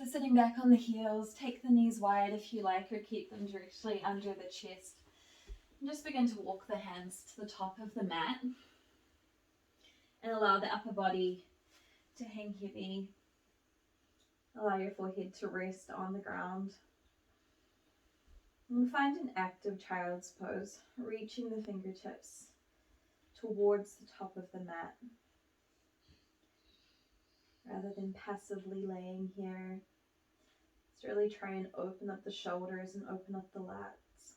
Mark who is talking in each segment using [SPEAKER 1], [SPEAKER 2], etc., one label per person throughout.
[SPEAKER 1] So sitting back on the heels, take the knees wide if you like, or keep them directly under the chest. And just begin to walk the hands to the top of the mat. And allow the upper body to hang heavy. Allow your forehead to rest on the ground. And find an active child's pose, reaching the fingertips towards the top of the mat. Rather than passively laying here, let's really try and open up the shoulders and open up the lats.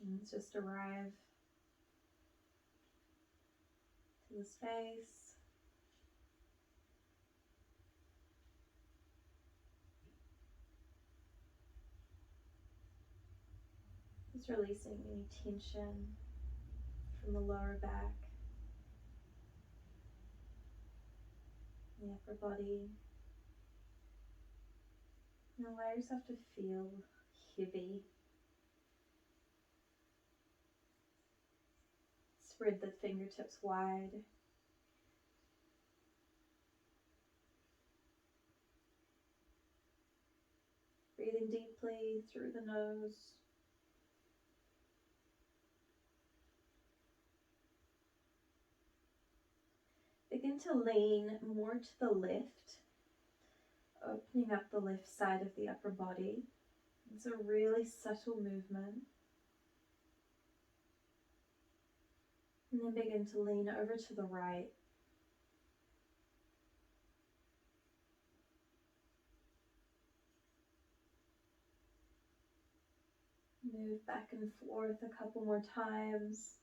[SPEAKER 1] And let's just arrive to the space. Just releasing any tension from the lower back, the upper body. And allow yourself to feel heavy. Spread the fingertips wide. Breathing deeply through the nose. Begin to lean more to the left, opening up the left side of the upper body. It's a really subtle movement. And then begin to lean over to the right. Move back and forth a couple more times.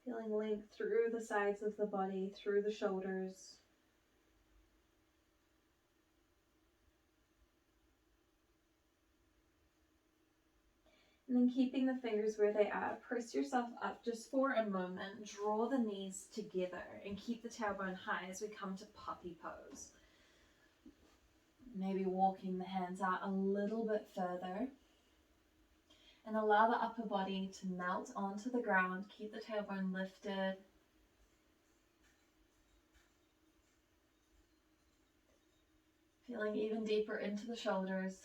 [SPEAKER 1] Feeling length through the sides of the body, through the shoulders. And then keeping the fingers where they are, press yourself up just for a moment. Draw the knees together and keep the tailbone high as we come to puppy pose. Maybe walking the hands out a little bit further. And allow the upper body to melt onto the ground. Keep the tailbone lifted. Feeling even deeper into the shoulders.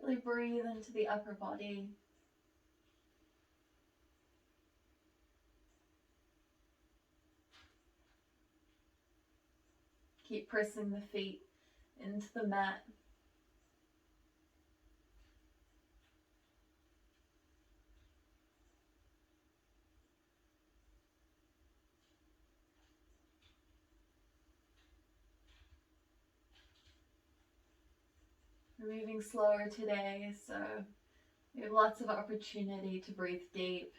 [SPEAKER 1] Really breathe into the upper body. Keep pressing the feet into the mat. We're moving slower today, so we have lots of opportunity to breathe deep.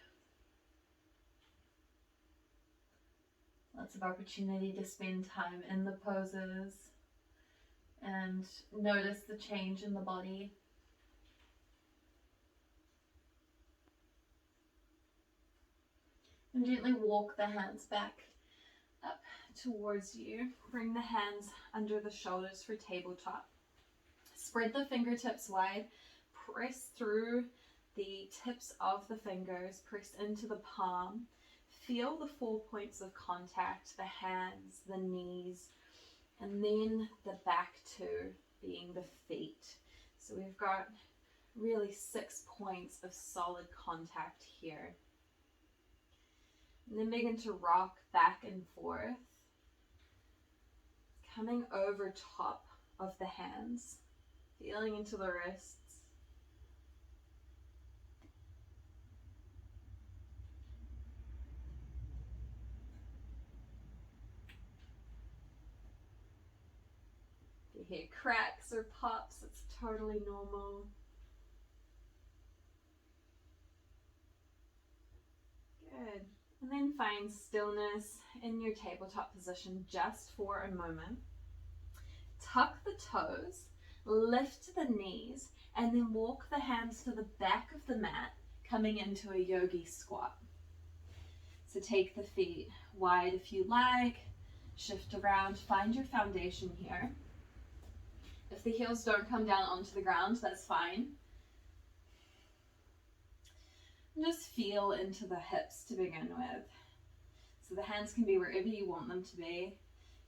[SPEAKER 1] Lots of opportunity to spend time in the poses and notice the change in the body. And gently walk the hands back up towards you. Bring the hands under the shoulders for tabletop. Spread the fingertips wide. Press through the tips of the fingers. Press into the palm. Feel the 4 points of contact, the hands, the knees, and then the back two being the feet. So we've got really 6 points of solid contact here. And then begin to rock back and forth, coming over top of the hands, feeling into the wrists. If you hear cracks or pops, it's totally normal. Good. And then find stillness in your tabletop position just for a moment. Tuck the toes, lift the knees, and then walk the hands to the back of the mat, coming into a yogi squat. So take the feet wide if you like, shift around, find your foundation here. If the heels don't come down onto the ground, that's fine. And just feel into the hips to begin with. So the hands can be wherever you want them to be.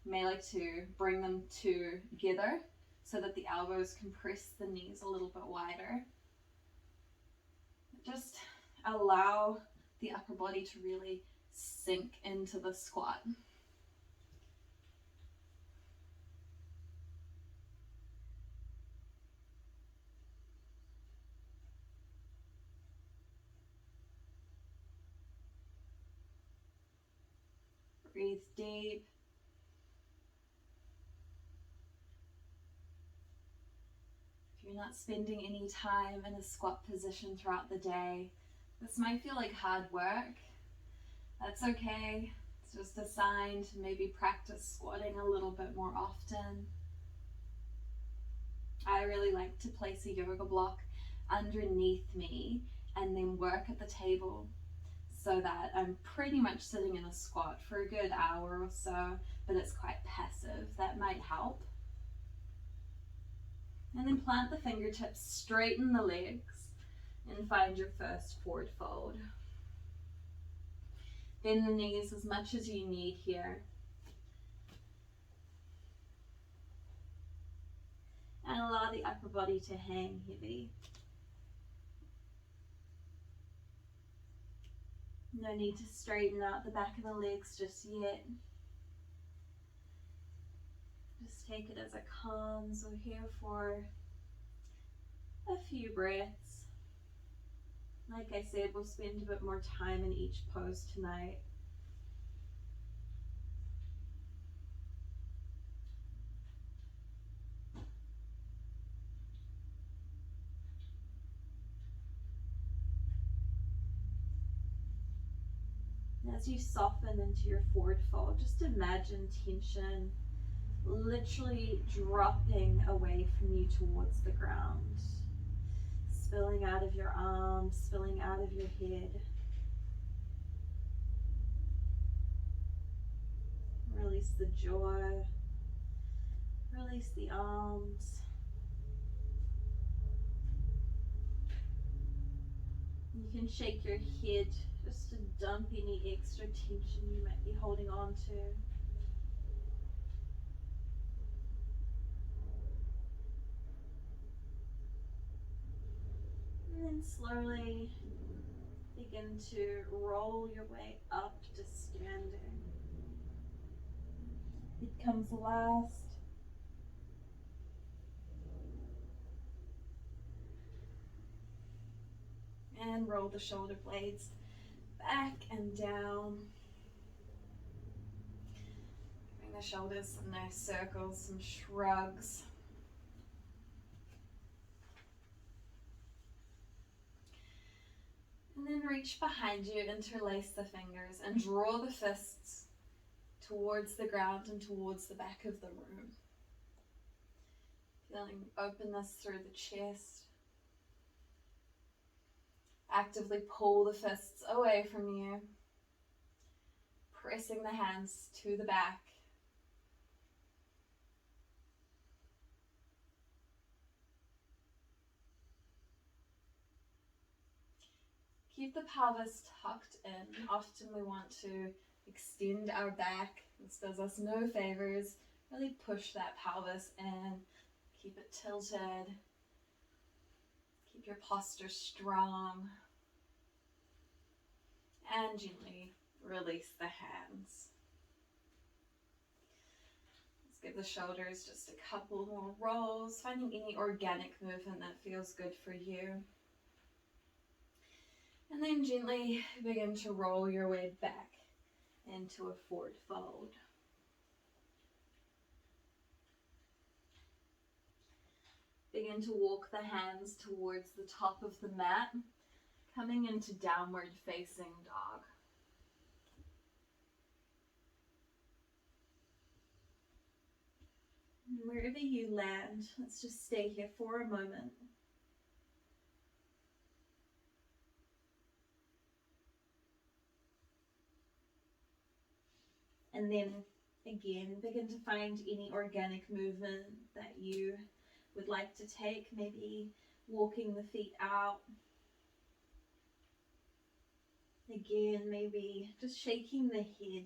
[SPEAKER 1] You may like to bring them together so that the elbows can press the knees a little bit wider. Just allow the upper body to really sink into the squat. Breathe deep. If you're not spending any time in a squat position throughout the day, this might feel like hard work. That's okay. It's just a sign to maybe practice squatting a little bit more often. I really like to place a yoga block underneath me and then work at the table, so that I'm pretty much sitting in a squat for a good hour or so, but it's quite passive. That might help. And then plant the fingertips, straighten the legs, and find your first forward fold. Bend the knees as much as you need here. And allow the upper body to hang heavy. No need to straighten out the back of the legs just yet. Just take it as it comes. We're here for a few breaths. Like I said, we'll spend a bit more time in each pose tonight. And as you soften into your forward fold, just imagine tension literally dropping away from you towards the ground, spilling out of your arms, spilling out of your head. Release the jaw, release the arms. You can shake your head just to dump any extra tension you might be holding on to. And then slowly begin to roll your way up to standing. It comes last. And roll the shoulder blades back and down. Giving the shoulders some nice circles, some shrugs. And then reach behind you, interlace the fingers, and draw the fists towards the ground and towards the back of the room. Feeling openness through the chest. Actively pull the fists away from you, pressing the hands to the back. Keep the pelvis tucked in. Often we want to extend our back. This does us no favors. Really push that pelvis in. Keep it tilted. Keep your posture strong. And gently release the hands. Let's give the shoulders just a couple more rolls, finding any organic movement that feels good for you. And then gently begin to roll your way back into a forward fold. Begin to walk the hands towards the top of the mat, coming into downward facing dog. And wherever you land, let's just stay here for a moment. And then again, begin to find any organic movement that you would like to take, maybe walking the feet out. Again, maybe just shaking the head.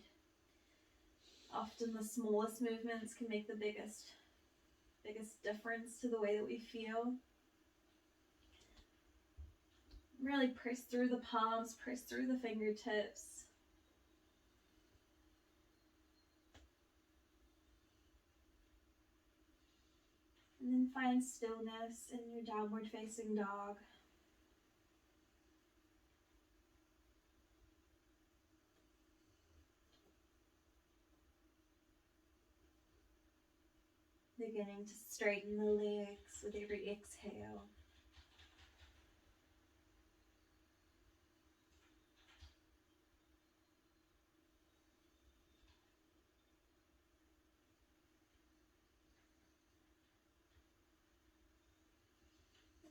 [SPEAKER 1] Often the smallest movements can make the biggest difference to the way that we feel. Really press through the palms, press through the fingertips. And then find stillness in your downward facing dog. Beginning to straighten the legs with every exhale.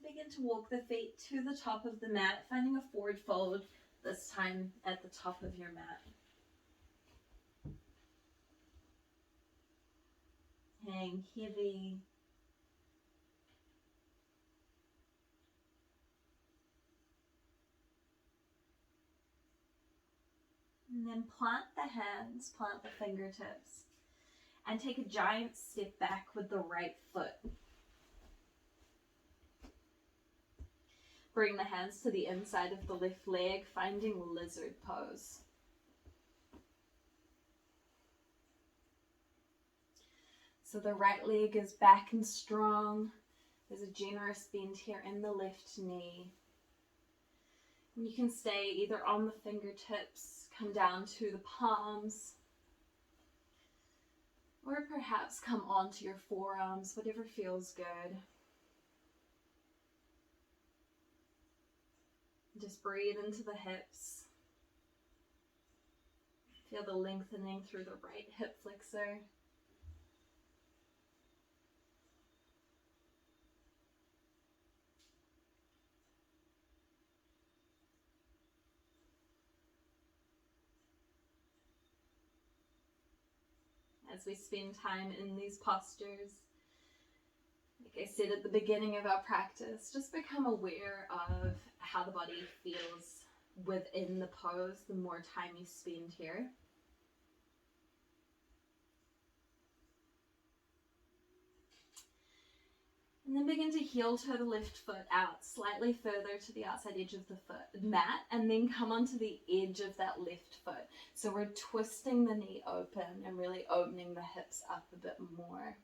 [SPEAKER 1] Begin to walk the feet to the top of the mat, finding a forward fold, this time at the top of your mat. Hang heavy. And then plant the hands, plant the fingertips, and take a giant step back with the right foot. Bring the hands to the inside of the left leg, finding lizard pose. So the right leg is back and strong. There's a generous bend here in the left knee. And you can stay either on the fingertips, come down to the palms, or perhaps come onto your forearms, whatever feels good. Just breathe into the hips. Feel the lengthening through the right hip flexor. As we spend time in these postures, like I said at the beginning of our practice, just become aware of how the body feels within the pose the more time you spend here. And then begin to heel toe the left foot out slightly further to the outside edge of the mat, and then come onto the edge of that left foot. So we're twisting the knee open and really opening the hips up a bit more.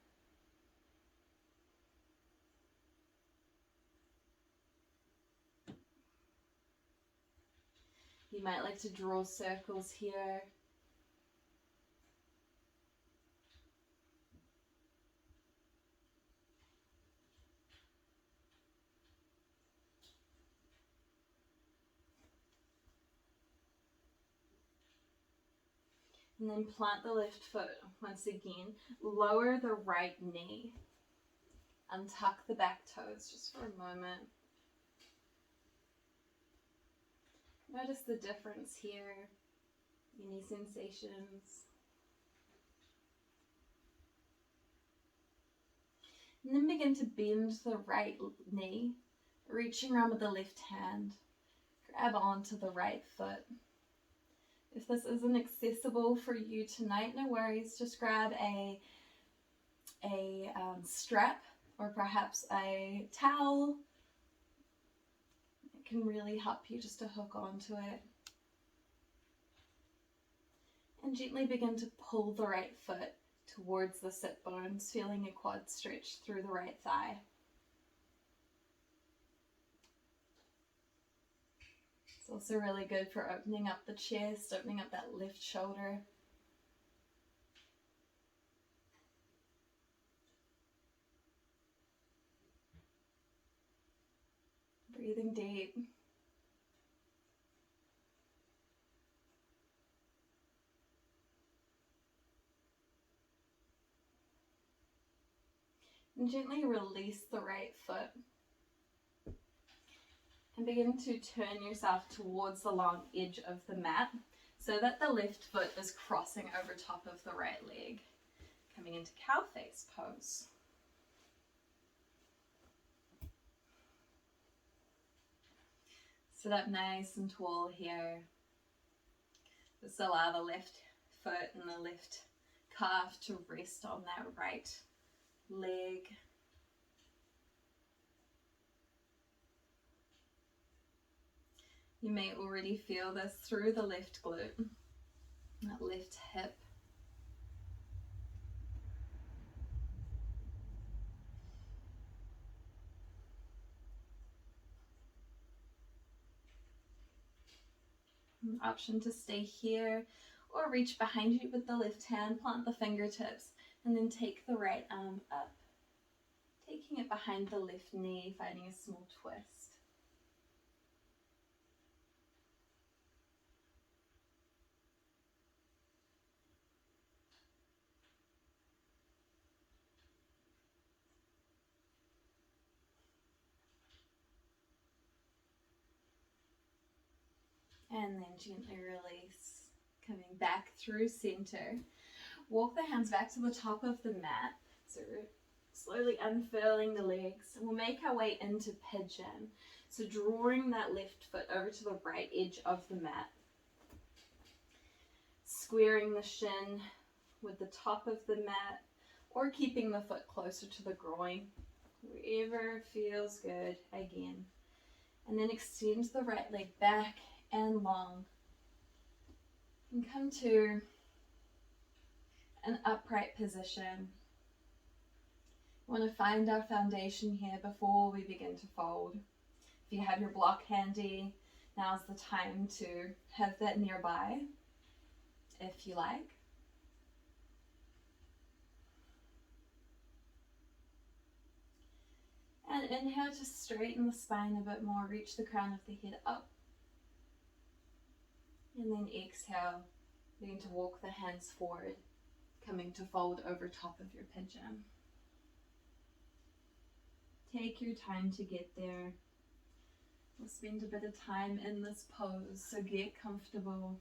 [SPEAKER 1] You might like to draw circles here. And then plant the left foot once again. Lower the right knee. Untuck the back toes just for a moment. Notice the difference here. Any sensations? And then begin to bend the right knee, reaching around with the left hand. Grab onto the right foot. If this isn't accessible for you tonight, no worries. Just grab a strap or perhaps a towel. It can really help you just to hook onto it. And gently begin to pull the right foot towards the sit bones, feeling a quad stretch through the right thigh. It's also really good for opening up the chest, opening up that left shoulder. Breathing deep. And gently release the right foot. And begin to turn yourself towards the long edge of the mat so that the left foot is crossing over top of the right leg. Coming into cow face pose. Sit up nice and tall here. Just allow the left foot and the left calf to rest on that right leg. You may already feel this through the left glute, that left hip. An option to stay here or reach behind you with the left hand, plant the fingertips, and then take the right arm up, taking it behind the left knee, finding a small twist. And then gently release, coming back through center. Walk the hands back to the top of the mat. So slowly unfurling the legs. And we'll make our way into pigeon. So drawing that left foot over to the right edge of the mat. Squaring the shin with the top of the mat, or keeping the foot closer to the groin. Wherever feels good again. And then extend the right leg back and long, and come to an upright position. We want to find our foundation here before we begin to fold. If you have your block handy, now's the time to have that nearby, if you like. And inhale to straighten the spine a bit more, reach the crown of the head up. And then exhale, begin to walk the hands forward, coming to fold over top of your pigeon. Take your time to get there. We'll spend a bit of time in this pose, so get comfortable.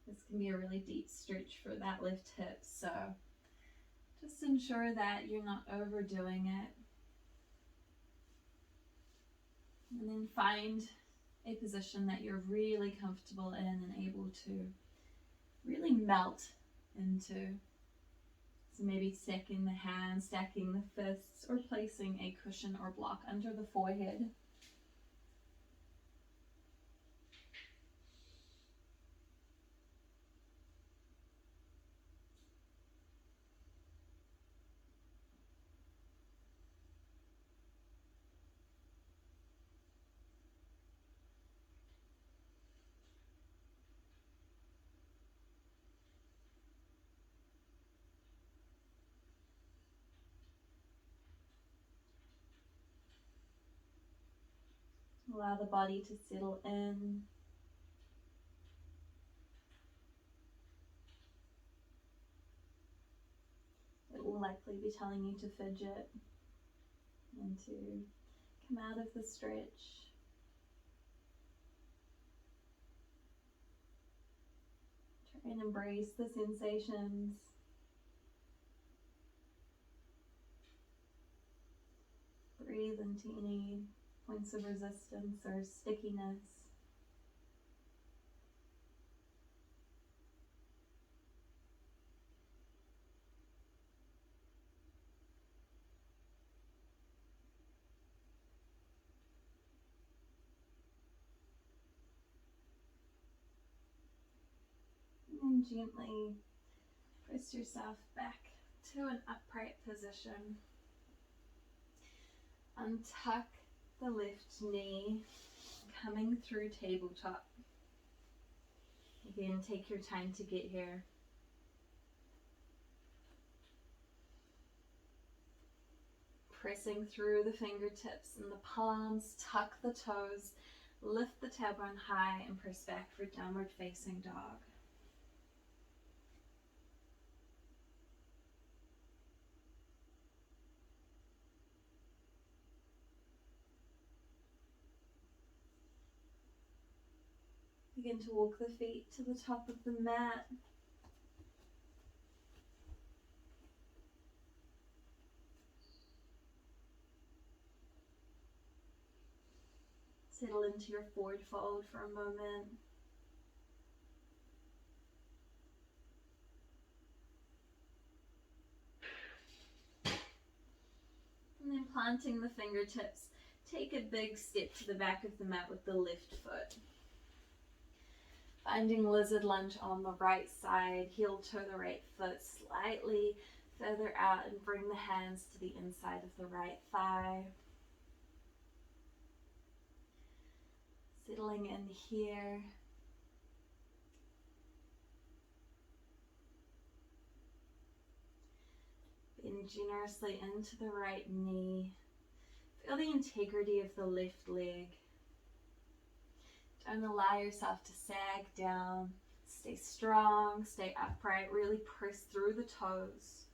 [SPEAKER 1] This can be a really deep stretch for that left hip, so just ensure that you're not overdoing it. And then find a position that you're really comfortable in and able to really melt into. So maybe stacking the hands, stacking the fists, or placing a cushion or block under the forehead. Allow the body to settle in. It will likely be telling you to fidget and to come out of the stretch. Try and embrace the sensations. Breathe into any points of resistance or stickiness. And then gently press yourself back to an upright position. Untuck the left knee, coming through tabletop. Again, take your time to get here. Pressing through the fingertips and the palms, tuck the toes, lift the tailbone high, and press back for downward facing dog. Begin to walk the feet to the top of the mat. Settle into your forward fold for a moment. And then planting the fingertips, take a big step to the back of the mat with the left foot. Finding lizard lunge on the right side, heel toe the right foot slightly further out and bring the hands to the inside of the right thigh. Settling in here. Bend generously into the right knee. Feel the integrity of the left leg. Don't allow yourself to sag down. Stay strong, stay upright, really press through the toes.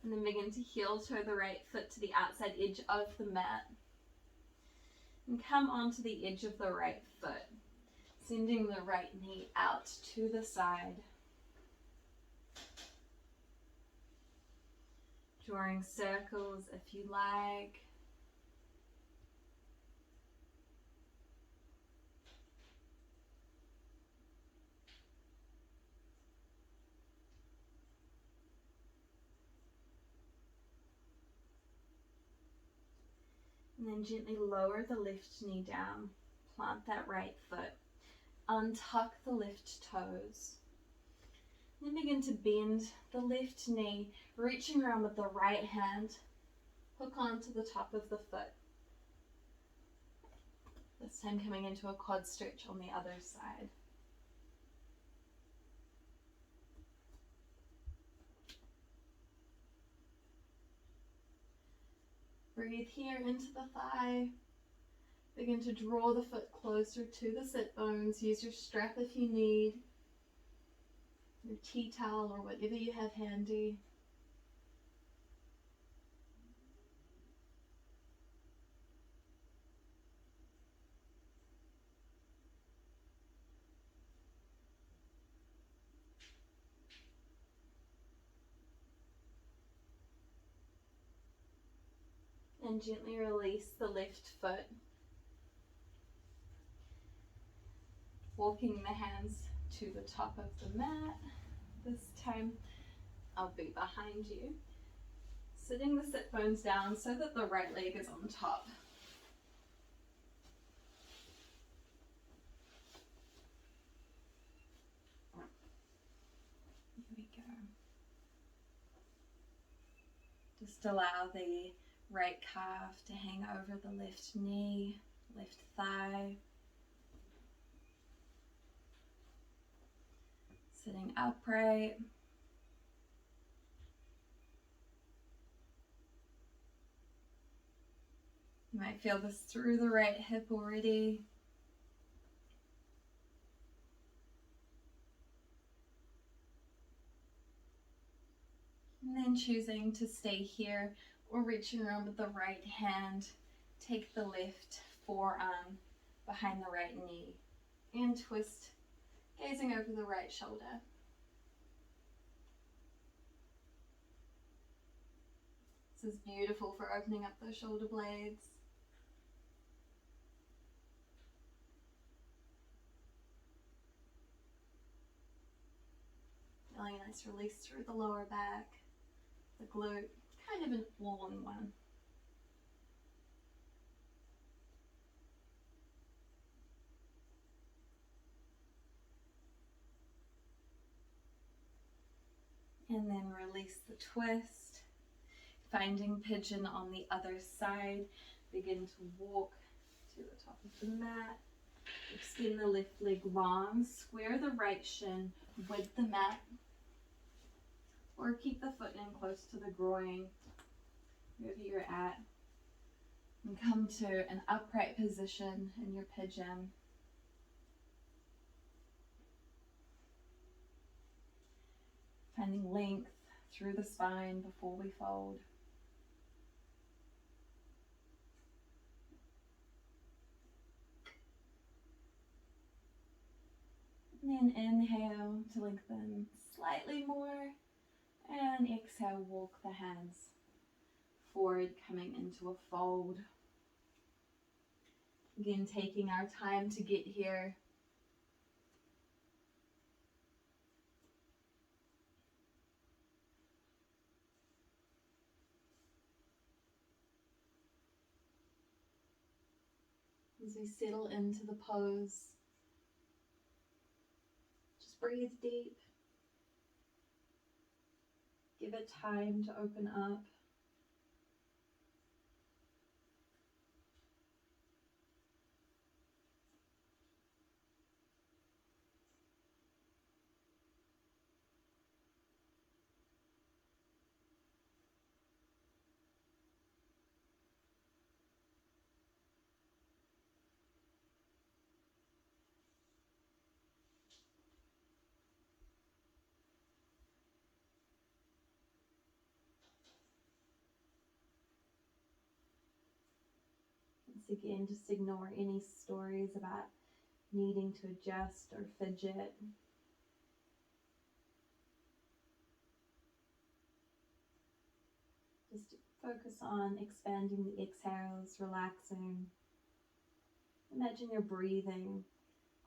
[SPEAKER 1] And then begin to heel toe the right foot to the outside edge of the mat. And come onto the edge of the right foot, sending the right knee out to the side. Drawing circles if you like. And then gently lower the left knee down. Plant that right foot. Untuck the left toes. Then begin to bend the left knee, reaching around with the right hand. Hook onto the top of the foot. This time coming into a quad stretch on the other side. Breathe here into the thigh. Begin to draw the foot closer to the sit bones. Use your strap if you need, your tea towel or whatever you have handy. And gently release the left foot. Walking the hands to the top of the mat. This time I'll be behind you. Sitting the sit bones down so that the right leg is on top. Here we go. Just allow the right calf to hang over the left knee, left thigh. Sitting upright. You might feel this through the right hip already. And then choosing to stay here or reaching around with the right hand, take the left forearm behind the right knee and twist, gazing over the right shoulder. This is beautiful for opening up those shoulder blades. Feeling a nice release through the lower back, the glute, kind of an all-in-one. And then release the twist. Finding pigeon on the other side. Begin to walk to the top of the mat. Extend the left leg long. Square the right shin with the mat. Or keep the foot in close to the groin, wherever you're at. And come to an upright position in your pigeon. Finding length through the spine before we fold. And then inhale to lengthen slightly more. And exhale, walk the hands forward, coming into a fold. Again, taking our time to get here. As we settle into the pose, just breathe deep. Give it time to open up. Once again, just ignore any stories about needing to adjust or fidget. Just focus on expanding the exhales, relaxing. Imagine you're breathing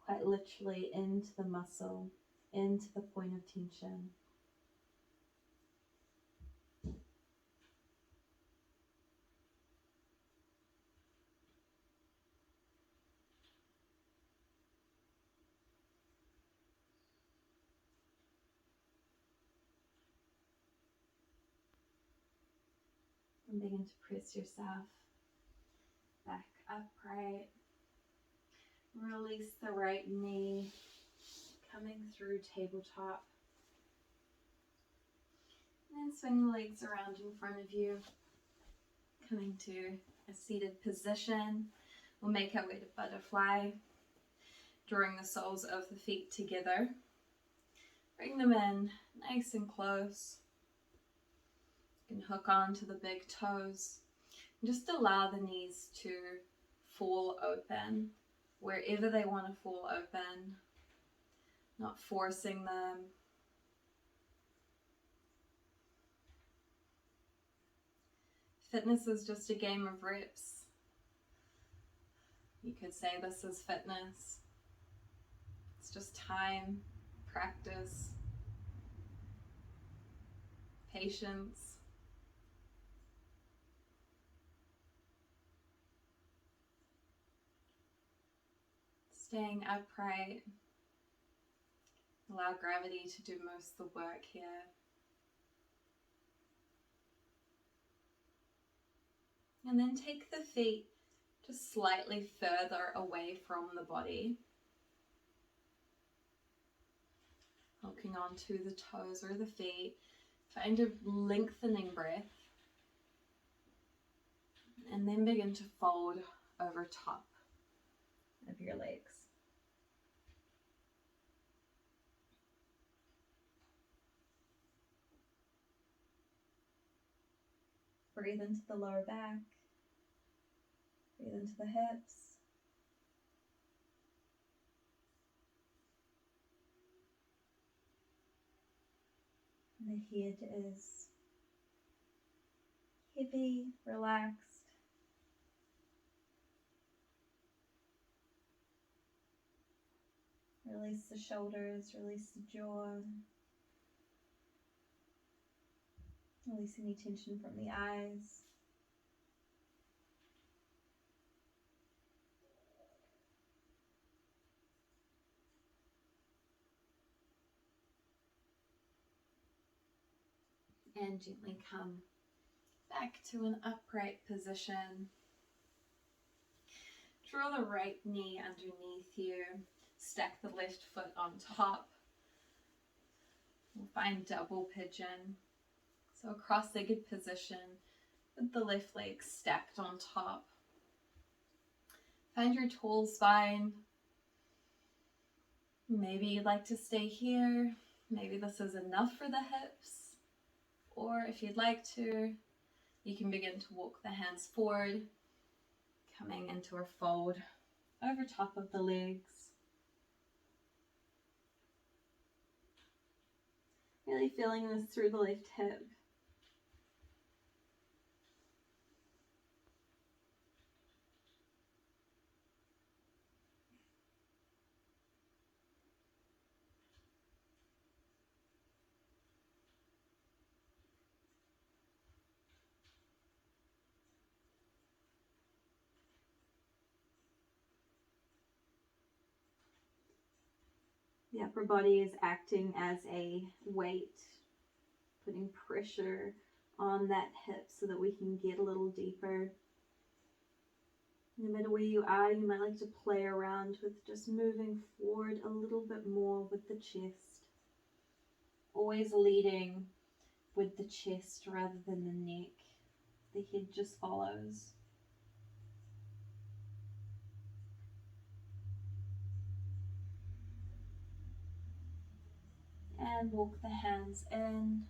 [SPEAKER 1] quite literally into the muscle, into the point of tension. And begin to press yourself back upright. Release the right knee, coming through tabletop. And then swing the legs around in front of you, coming to a seated position. We'll make our way to butterfly, drawing the soles of the feet together. Bring them in nice and close. You can hook on to the big toes. Just allow the knees to fall open wherever they want to fall open, not forcing them. Fitness is just a game of reps. You could say this is fitness. It's just time, practice, patience. Staying upright. Allow gravity to do most of the work here. And then take the feet just slightly further away from the body. Hooking onto the toes or the feet. Find a lengthening breath. And then begin to fold over top of your legs. Breathe into the lower back. Breathe into the hips. And the head is heavy, relaxed. Release the shoulders, release the jaw. Release any tension from the eyes. And gently come back to an upright position. Draw the right knee underneath you. Stack the left foot on top. We'll find double pigeon. So a cross-legged position with the left leg stacked on top. Find your tall spine. Maybe you'd like to stay here. Maybe this is enough for the hips, or if you'd like to, you can begin to walk the hands forward, coming into a fold over top of the legs. Really feeling this through the left hip. The upper body is acting as a weight, putting pressure on that hip so that we can get a little deeper. No matter where you are, you might like to play around with just moving forward a little bit more with the chest. Always leading with the chest rather than the neck. The head just follows. And walk the hands in,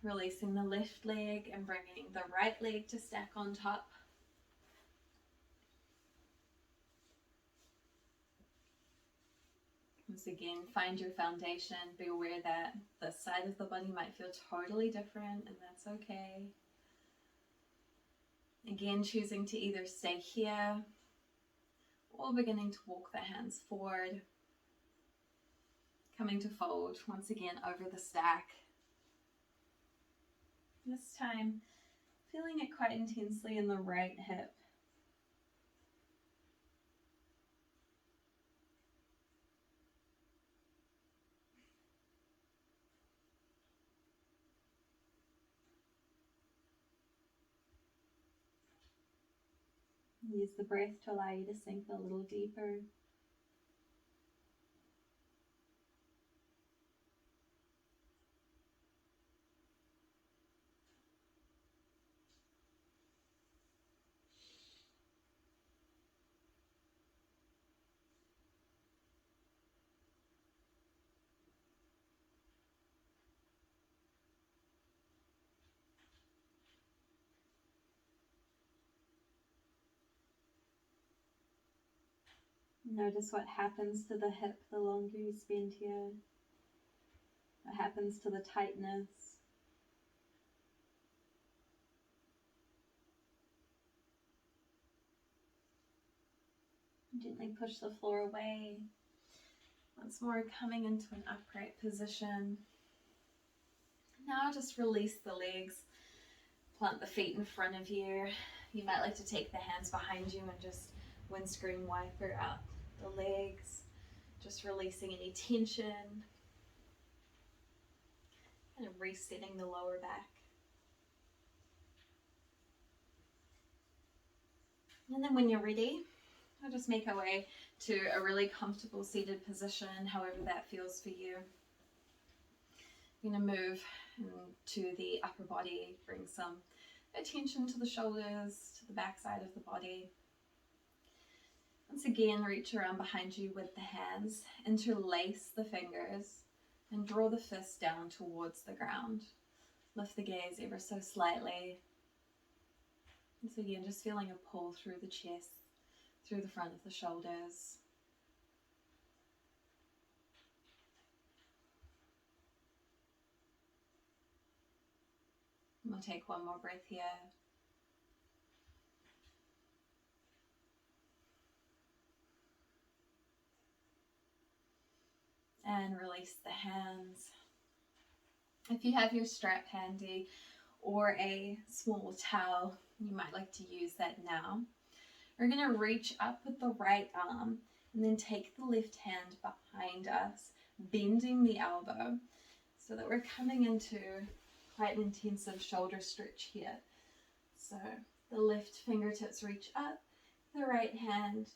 [SPEAKER 1] releasing the left leg and bringing the right leg to stack on top. Once again, find your foundation. Be aware that the side of the body might feel totally different, and that's okay. Again, choosing to either stay here or beginning to walk the hands forward. Coming to fold once again over the stack. This time, feeling it quite intensely in the right hip. Use the breath to allow you to sink a little deeper. Notice what happens to the hip the longer you spend here. What happens to the tightness. Gently push the floor away. Once more, coming into an upright position. Now just release the legs. Plant the feet in front of you. You might like to take the hands behind you and just windscreen wiper out the legs. Just releasing any tension. Kind of resetting the lower back. And then when you're ready, I'll just make our way to a really comfortable seated position, however that feels for you. You're going to move to the upper body, bring some attention to the shoulders, to the back side of the body. Once again, reach around behind you with the hands, interlace the fingers, and draw the fist down towards the ground. Lift the gaze ever so slightly. Once again, just feeling a pull through the chest, through the front of the shoulders. And we'll take one more breath here. And release the hands. If you have your strap handy or a small towel, you might like to use that now. We're going to reach up with the right arm and then take the left hand behind us, bending the elbow so that we're coming into quite an intensive shoulder stretch here. So the left fingertips reach up, the right hand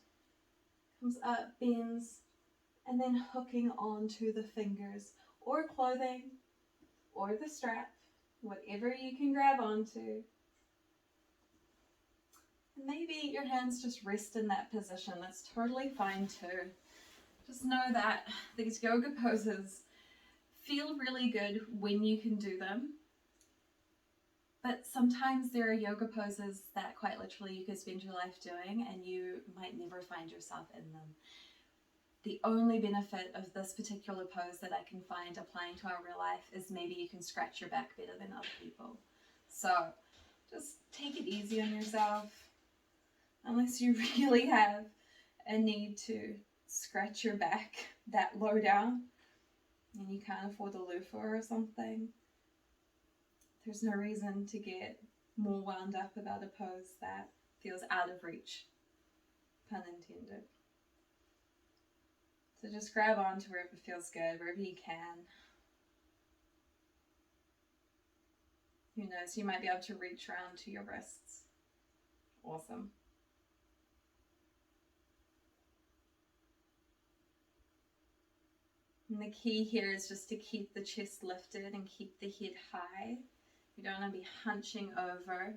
[SPEAKER 1] comes up, bends, and then hooking onto the fingers or clothing or the strap, whatever you can grab onto. Maybe your hands just rest in that position. That's totally fine too. Just know that these yoga poses feel really good when you can do them. But sometimes there are yoga poses that quite literally you could spend your life doing and you might never find yourself in them. The only benefit of this particular pose that I can find applying to our real life is maybe you can scratch your back better than other people. So just take it easy on yourself. Unless you really have a need to scratch your back that low down and you can't afford a loofah or something, there's no reason to get more wound up about a pose that feels out of reach, pun intended. So just grab on to wherever feels good, wherever you can. Who knows, you might be able to reach around to your wrists. Awesome. And the key here is just to keep the chest lifted and keep the head high. You don't want to be hunching over.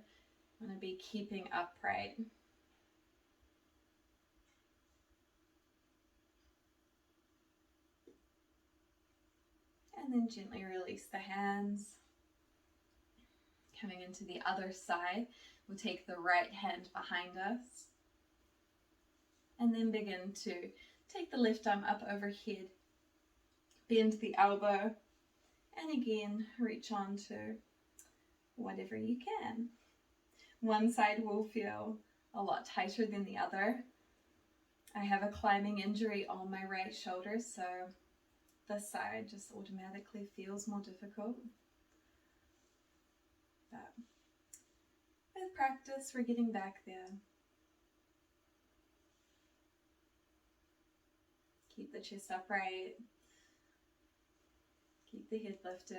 [SPEAKER 1] You want to be keeping upright. And then gently release the hands. Coming into the other side, we'll take the right hand behind us. And then begin to take the left arm up overhead. Bend the elbow. And again, reach on to whatever you can. One side will feel a lot tighter than the other. I have a climbing injury on my right shoulder, so this side just automatically feels more difficult. But with practice, we're getting back there. Keep the chest upright. Keep the head lifted.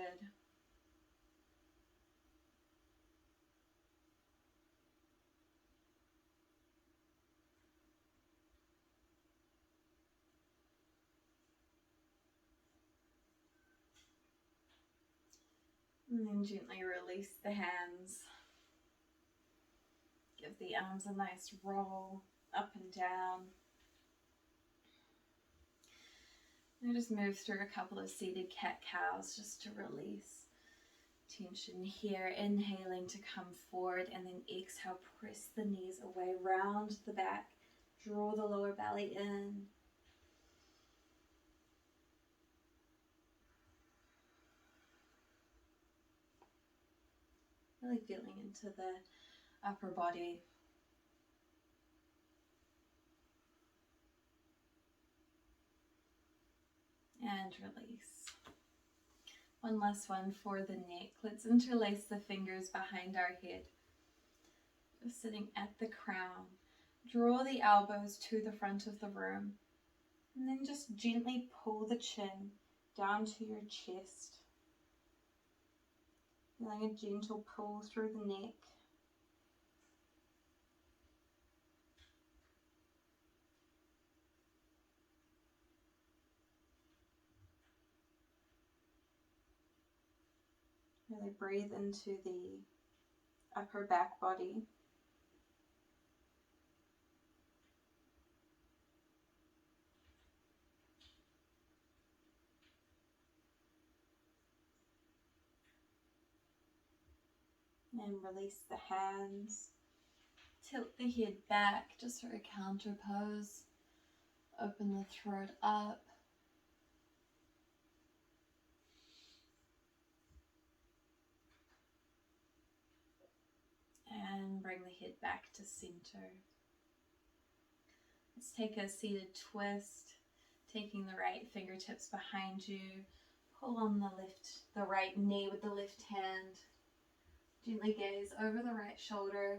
[SPEAKER 1] And then gently release the hands. Give the arms a nice roll up and down. And just move through a couple of seated cat-cows just to release tension here. Inhaling to come forward and then exhale, press the knees away, round the back, draw the lower belly in. Really feeling into the upper body. And release. One last one for the neck. Let's interlace the fingers behind our head. Just sitting at the crown. Draw the elbows to the front of the room. And then just gently pull the chin down to your chest. Feeling a gentle pull through the neck. Really breathe into the upper back body. And release the hands. Tilt the head back just for a counter pose. Open the throat up. And bring the head back to center. Let's take a seated twist, taking the right fingertips behind you. Pull on the right knee with the left hand. Gently gaze over the right shoulder.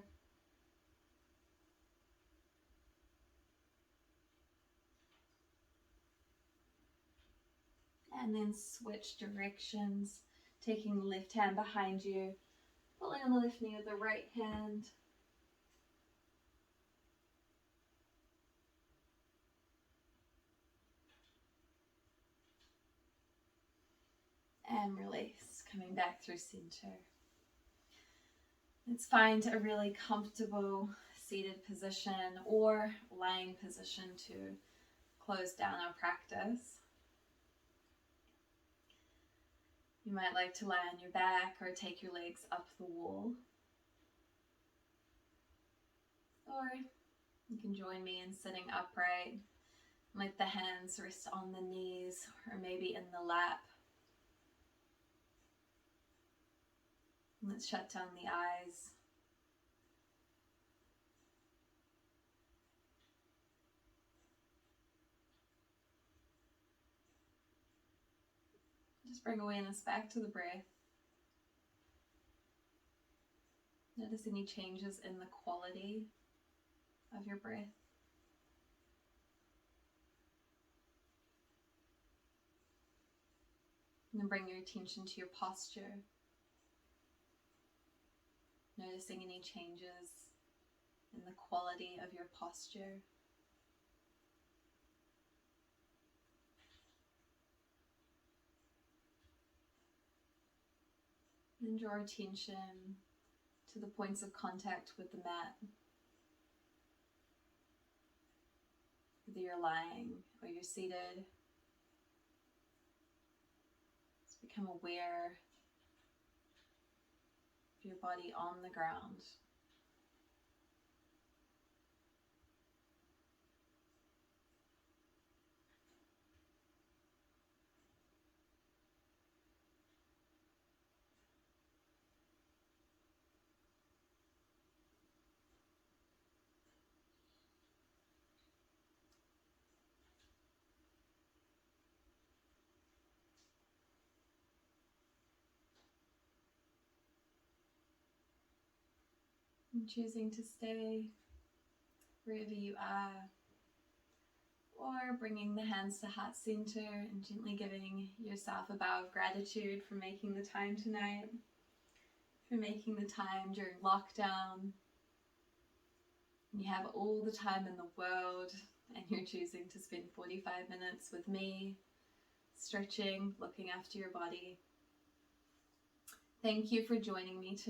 [SPEAKER 1] And then switch directions, taking the left hand behind you, pulling on the left knee with the right hand. And release, coming back through center. Let's find a really comfortable seated position or lying position to close down our practice. You might like to lie on your back or take your legs up the wall. Or you can join me in sitting upright. Let the hands rest on the knees or maybe in the lap. Let's shut down the eyes. Just bring awareness back to the breath. Notice any changes in the quality of your breath. And then bring your attention to your posture. Noticing any changes in the quality of your posture. And draw attention to the points of contact with the mat. Whether you're lying or you're seated, just become aware of your body on the ground. And choosing to stay wherever you are, or bringing the hands to heart center and gently giving yourself a bow of gratitude for making the time tonight, for making the time during lockdown. You have all the time in the world and you're choosing to spend 45 minutes with me, stretching, looking after your body. Thank you for joining me today.